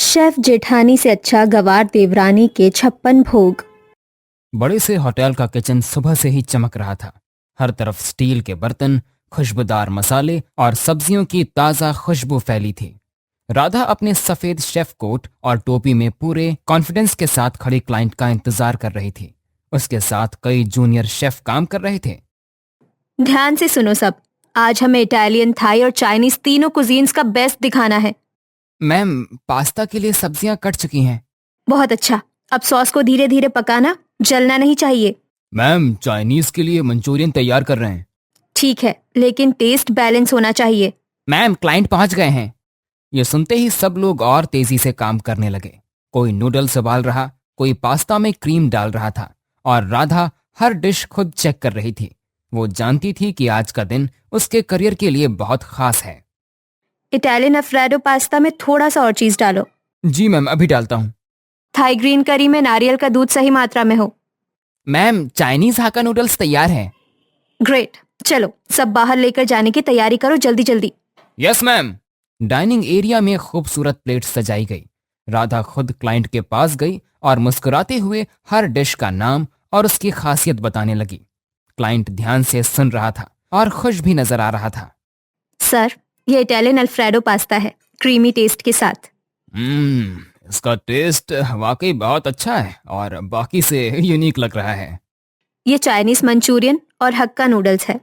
Chef जेठानी से अच्छा गवार देवरानी के 56 भोग। बड़े से होटल का किचन सुबह से ही चमक रहा था। हर तरफ स्टील के बर्तन, खुशबूदार मसाले और सब्जियों की ताज़ा खुशबू फैली थी। राधा अपने सफेद शेफ कोट और टोपी में पूरे कॉन्फिडेंस के साथ खड़ी क्लाइंट का इंतजार कर रही थी। उसके साथ कई जूनियर शेफ काम कर रहे थे। ध्यान से सुनो सब, आज हमें इटालियन, थाई और चाइनीज तीनों कुजीन्स का बेस्ट दिखाना है। मैम, पास्ता के लिए सब्जियां कट चुकी हैं। बहुत अच्छा, अब सॉस को धीरे धीरे पकाना, जलना नहीं चाहिए। मैम, चाइनीज के लिए मंचूरियन तैयार कर रहे हैं। ठीक है, लेकिन टेस्ट बैलेंस होना चाहिए। मैम, क्लाइंट पहुंच गए हैं। ये सुनते ही सब लोग और तेजी से काम करने लगे। कोई नूडल्स उबाल रहा, कोई पास्ता में क्रीम डाल रहा था और राधा हर डिश खुद चेक कर रही थी। वो जानती थी कि आज का दिन उसके करियर के लिए बहुत खास है। इटालियन अल्फ्रेडो पास्ता में थोड़ा सा और चीज डालो। जी मैम, अभी डालता हूँ। थाई ग्रीन करी में नारियल का दूध सही मात्रा में हो। मैम, चाइनीज हाक्का नूडल्स तैयार हैं। ग्रेट, चलो सब बाहर लेकर जाने की तैयारी करो, जल्दी जल्दी। Yes ma'am. डाइनिंग एरिया में खूबसूरत प्लेट सजाई गई। राधा खुद क्लाइंट के पास गई और मुस्कुराते हुए हर डिश का नाम और उसकी खासियत बताने लगी। क्लाइंट ध्यान से सुन रहा था और खुश भी नजर आ रहा था। सर, ये इटालियन अल्फ्रेडो पास्ता है, क्रीमी टेस्ट के साथ। इसका टेस्ट वाकई बहुत अच्छा है और बाकी से यूनिक लग रहा है। ये चाइनीज मंचूरियन और हक्का नूडल्स है।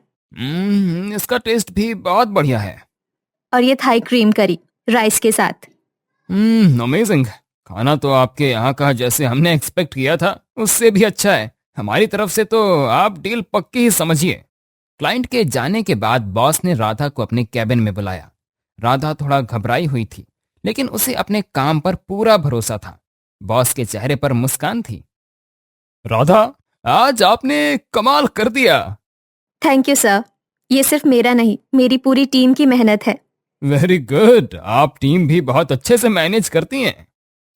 इसका टेस्ट भी बहुत बढ़िया है। और ये थाई क्रीम करी राइस के साथ। अमेजिंग। खाना तो आपके यहाँ का जैसे हमने एक्सपेक्ट किया था उससे भी अच्छा है। हमारी तरफ से तो आप डील पक्की ही समझिए। क्लाइंट के जाने के बाद बॉस ने राधा को अपने कैबिन में बुलाया। राधा थोड़ा घबराई हुई थी, लेकिन उसे अपने काम पर पूरा भरोसा था। बॉस के चेहरे पर मुस्कान थी। राधा, आज आपने कमाल कर दिया। थैंक यू सर, ये सिर्फ मेरा नहीं, मेरी पूरी टीम की मेहनत है। वेरी गुड, आप टीम भी बहुत अच्छे से मैनेज करती हैं।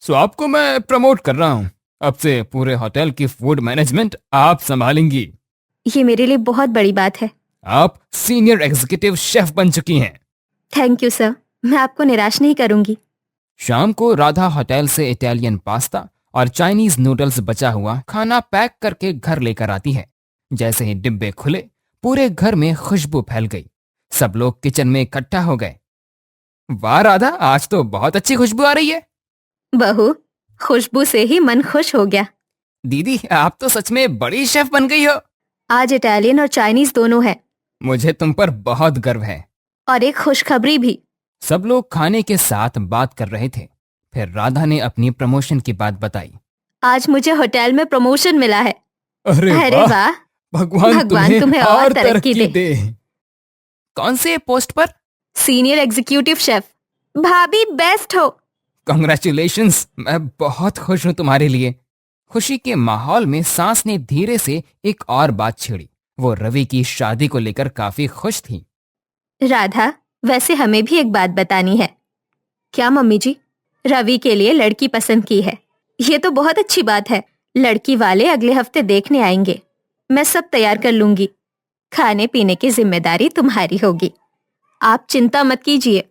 सो आपको मैं प्रमोट कर रहा हूँ। अब से पूरे होटल की फूड मैनेजमेंट आप संभालेंगी। ये मेरे लिए बहुत बड़ी बात है। आप सीनियर एग्जीक्यूटिव शेफ बन चुकी हैं। थैंक यू सर, मैं आपको निराश नहीं करूंगी। शाम को राधा होटल से इटालियन पास्ता और चाइनीज नूडल्स बचा हुआ खाना पैक करके घर लेकर आती है। जैसे ही डिब्बे खुले, पूरे घर में खुशबू फैल गई। सब लोग किचन में इकट्ठा हो गए। वाह राधा, आज तो बहुत अच्छी खुशबू आ रही है। बहू, खुशबू से ही मन खुश हो गया। दीदी, आप तो सच में बड़ी शेफ बन गई हो। आज इटालियन और चाइनीज दोनों है। मुझे तुम पर बहुत गर्व है। और एक खुशखबरी भी। सब लोग खाने के साथ बात कर रहे थे। फिर राधा ने अपनी प्रमोशन की बात बताई। आज मुझे होटल में प्रमोशन मिला है। अरे वाह, भगवान तुम्हें और तरक्की दे। कौन से पोस्ट पर? Senior executive chef. भाभी बेस्ट हो। कांग्रेचुलेशंस, मैं बहुत खुश हूं तुम्हारे लिए। खुशी के माहौल में सांस ने धीरे से एक और बात छेड़ी। वो रवि की शादी को लेकर काफी खुश थी। राधा, वैसे हमें भी एक बात बतानी है। क्या मम्मी जी? रवि के लिए लड़की पसंद की है। ये तो बहुत अच्छी बात है। लड़की वाले अगले हफ्ते देखने आएंगे। मैं सब तैयार कर लूंगी। खाने पीने की जिम्मेदारी तुम्हारी होगी। आप चिंता मत कीजिए।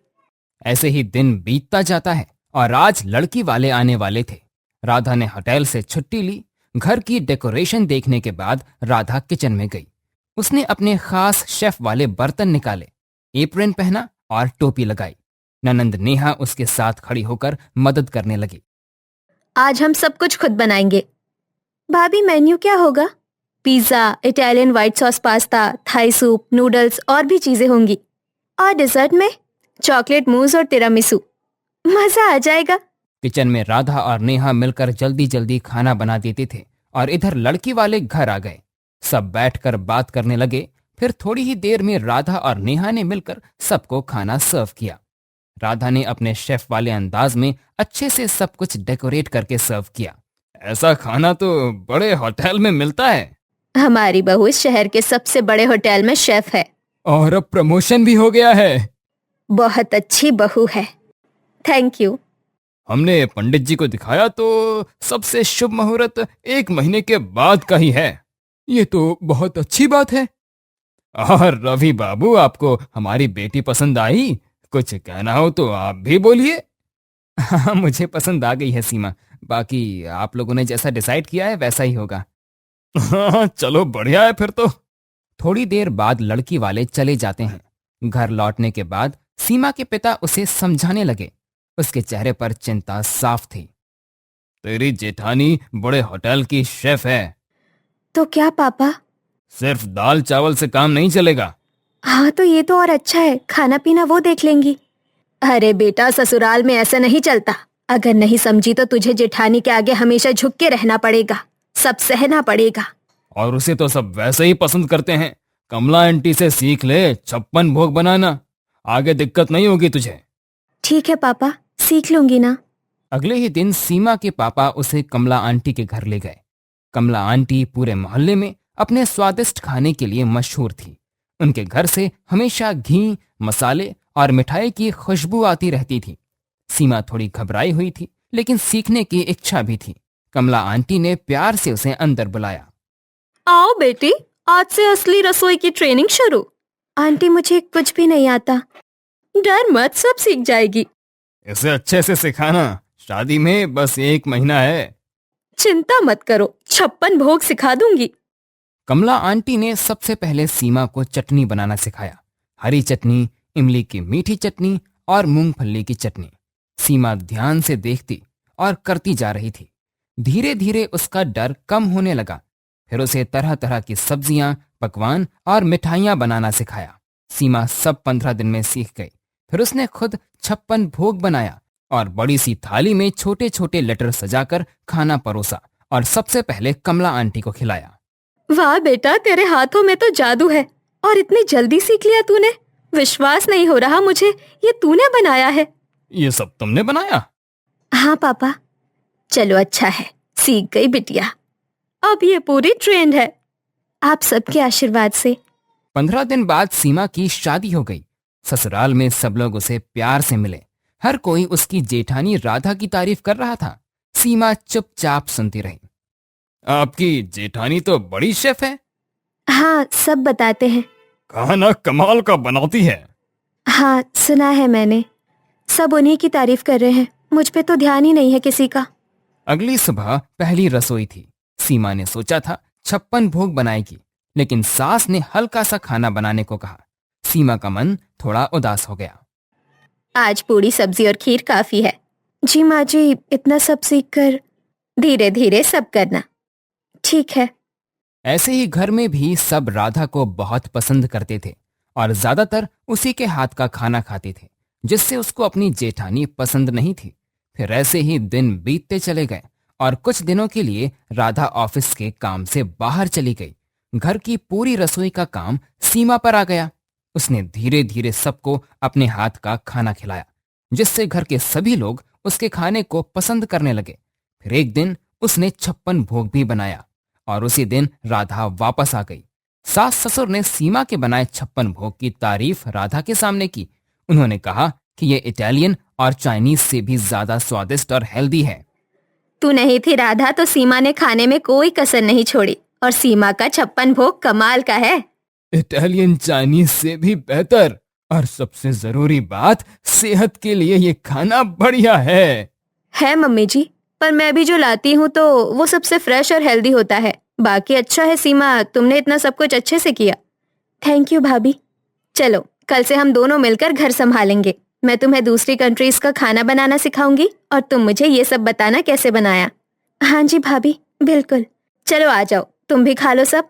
ऐसे ही दिन बीतता जाता है और आज लड़की वाले आने वाले थे। राधा ने होटल से छुट्टी ली। घर की डेकोरेशन देखने के बाद राधा किचन में गई। उसने अपने खास शेफ वाले बर्तन निकाले, एप्रन पहना और टोपी लगाई। ननंद नेहा उसके साथ खड़ी होकर मदद करने लगी। आज हम सब कुछ खुद बनाएंगे। भाभी, मेन्यू क्या होगा? Pizza, Italian white sauce pasta, Thai soup, noodles और भी चीजें होंगी। और डिजर्ट में चॉकलेट मूस और तिरामिसू। मजा आ जाएगा। किचन में राधा और नेहा मिलकर जल्दी जल्दी खाना बना देते थे और इधर लड़की वाले घर आ गए। सब बैठकर बात करने लगे। फिर थोड़ी ही देर में राधा और नेहा ने मिलकर सबको खाना सर्व किया। राधा ने अपने शेफ वाले अंदाज में अच्छे से सब कुछ डेकोरेट करके सर्व किया। ऐसा खाना तो बड़े होटल में मिलता है। हमारी बहू इस शहर के सबसे बड़े होटल में शेफ है। और अब प्रमोशन भी हो गया है। बहुत अच्छी बहू है। Thank you. हमने पंडित जी को दिखाया तो सबसे शुभ मुहूर्त 1 महीने के बाद का ही है। ये तो बहुत अच्छी बात है। और रवि बाबू, आपको हमारी बेटी पसंद आई? कुछ कहना हो तो आप भी बोलिए। हाँ, मुझे पसंद आ गई है सीमा। बाकी आप लोगों ने जैसा डिसाइड किया है वैसा ही होगा। हाँ, चलो बढ़िया है फिर तो। थोड़ी देर बाद लड़की वाले चले जाते हैं। घर लौटने के बाद सीमा के पिता उसे समझाने लगे। उसके चेहरे पर चिंता साफ थी। तेरी जेठानी बड़े होटल की शेफ है। तो क्या पापा? सिर्फ दाल चावल से काम नहीं चलेगा। हाँ तो ये तो और अच्छा है, खाना पीना वो देख लेंगी। अरे बेटा, ससुराल में ऐसा नहीं चलता। अगर नहीं समझी तो तुझे जेठानी के आगे हमेशा झुक के रहना पड़ेगा, सब सहना पड़ेगा। और उसे तो सब वैसे ही पसंद करते हैं। कमला आंटी से सीख ले 56 भोग बनाना, आगे दिक्कत नहीं होगी तुझे। ठीक है पापा, सीख लूंगी ना। अगले ही दिन सीमा के पापा उसे कमला आंटी के घर ले गए। कमला आंटी पूरे मोहल्ले में अपने स्वादिष्ट खाने के लिए मशहूर थी। उनके घर से हमेशा घी, मसाले और मिठाई की खुशबू आती रहती थी। सीमा थोड़ी घबराई हुई थी, लेकिन सीखने की इच्छा भी थी। कमला आंटी ने प्यार से उसे अंदर बुलाया। आओ बेटी, आज से असली रसोई की ट्रेनिंग शुरू। आंटी मुझे कुछ भी नहीं आता। डर मत, सब सीख जाएगी। इसे अच्छे से सिखाना, शादी में बस 1 महीना है। चिंता मत करो, 56 भोग सिखा दूंगी। कमला आंटी ने सबसे पहले सीमा को चटनी बनाना सिखाया। हरी चटनी, इमली की मीठी चटनी और मूंगफली की चटनी। सीमा ध्यान से देखती और करती जा रही थी। धीरे धीरे उसका डर कम होने लगा। फिर उसे तरह तरह की सब्जियां, पकवान और मिठाइयां बनाना सिखाया। सीमा सब 15 दिन में सीख गई। फिर उसने खुद 56 भोग बनाया और बड़ी सी थाली में छोटे छोटे लटर सजाकर खाना परोसा और सबसे पहले कमला आंटी को खिलाया। वाह बेटा, तेरे हाथों में तो जादू है और इतनी जल्दी सीख लिया तूने। विश्वास नहीं हो रहा मुझे, ये तूने बनाया है। ये सब तुमने बनाया? हाँ पापा। चलो अच्छा है, सीख गई बिटिया। अब ये पूरी ट्रेंड है, आप सबके आशीर्वाद से। 15 दिन बाद सीमा की शादी हो गई। ससुराल में सब लोग उसे प्यार से मिले। हर कोई उसकी जेठानी राधा की तारीफ कर रहा था। सीमा चुपचाप सुनती रही। आपकी जेठानी तो बड़ी शेफ है। हाँ, सब बताते हैं। खाना कमाल का बनाती है। हाँ, सुना है मैंने। सब उन्हीं की तारीफ कर रहे हैं, मुझ पे तो ध्यान ही नहीं है किसी का। अगली सुबह पहली रसोई थी। सीमा ने सोचा था 56 भोग बनाएगी, लेकिन सास ने हल्का सा खाना बनाने को कहा। सीमा का मन थोड़ा उदास हो गया। आज पूरी सब्जी और खीर काफी है। जी माँ जी, इतना सब सीख कर धीरे धीरे सब करना। ठीक है। ऐसे ही घर में भी सब राधा को बहुत पसंद करते थे और ज्यादातर उसी के हाथ का खाना खाते थे, जिससे उसको अपनी जेठानी पसंद नहीं थी। फिर ऐसे ही दिन बीतते चले गए और कुछ दिनों के लिए राधा ऑफिस के काम से बाहर चली गई। घर की पूरी रसोई का काम सीमा पर आ गया। उसने धीरे धीरे सबको अपने हाथ का खाना खिलाया, जिससे घर के सभी लोग उसके खाने को पसंद करने लगे। फिर एक दिन उसने 56 भोग भी बनाया और उसी दिन राधा वापस आ गई। सास ससुर ने सीमा के बनाए 56 भोग की तारीफ राधा के सामने की। उन्होंने कहा कि ये इटालियन और चाइनीज से भी ज्यादा स्वादिष्ट और हेल्दी है। तू नहीं थी राधा तो सीमा ने खाने में कोई कसर नहीं छोड़ी और सीमा का 56 भोग कमाल का है। इटालियन चाइनीज से भी बेहतर, और सबसे जरूरी बात, सेहत के लिए ये खाना बढ़िया है मम्मी जी, पर मैं भी जो लाती हूँ तो वो सबसे फ्रेश और हेल्दी होता है। बाकी अच्छा है सीमा, तुमने इतना सब कुछ अच्छे से किया। थैंक यू भाभी। चलो कल से हम दोनों मिलकर घर संभालेंगे। मैं तुम्हें दूसरी कंट्रीज का खाना बनाना सिखाऊंगी और तुम मुझे ये सब बताना कैसे बनाया। हाँ जी भाभी, बिल्कुल। चलो आ जाओ, तुम भी खा लो सब।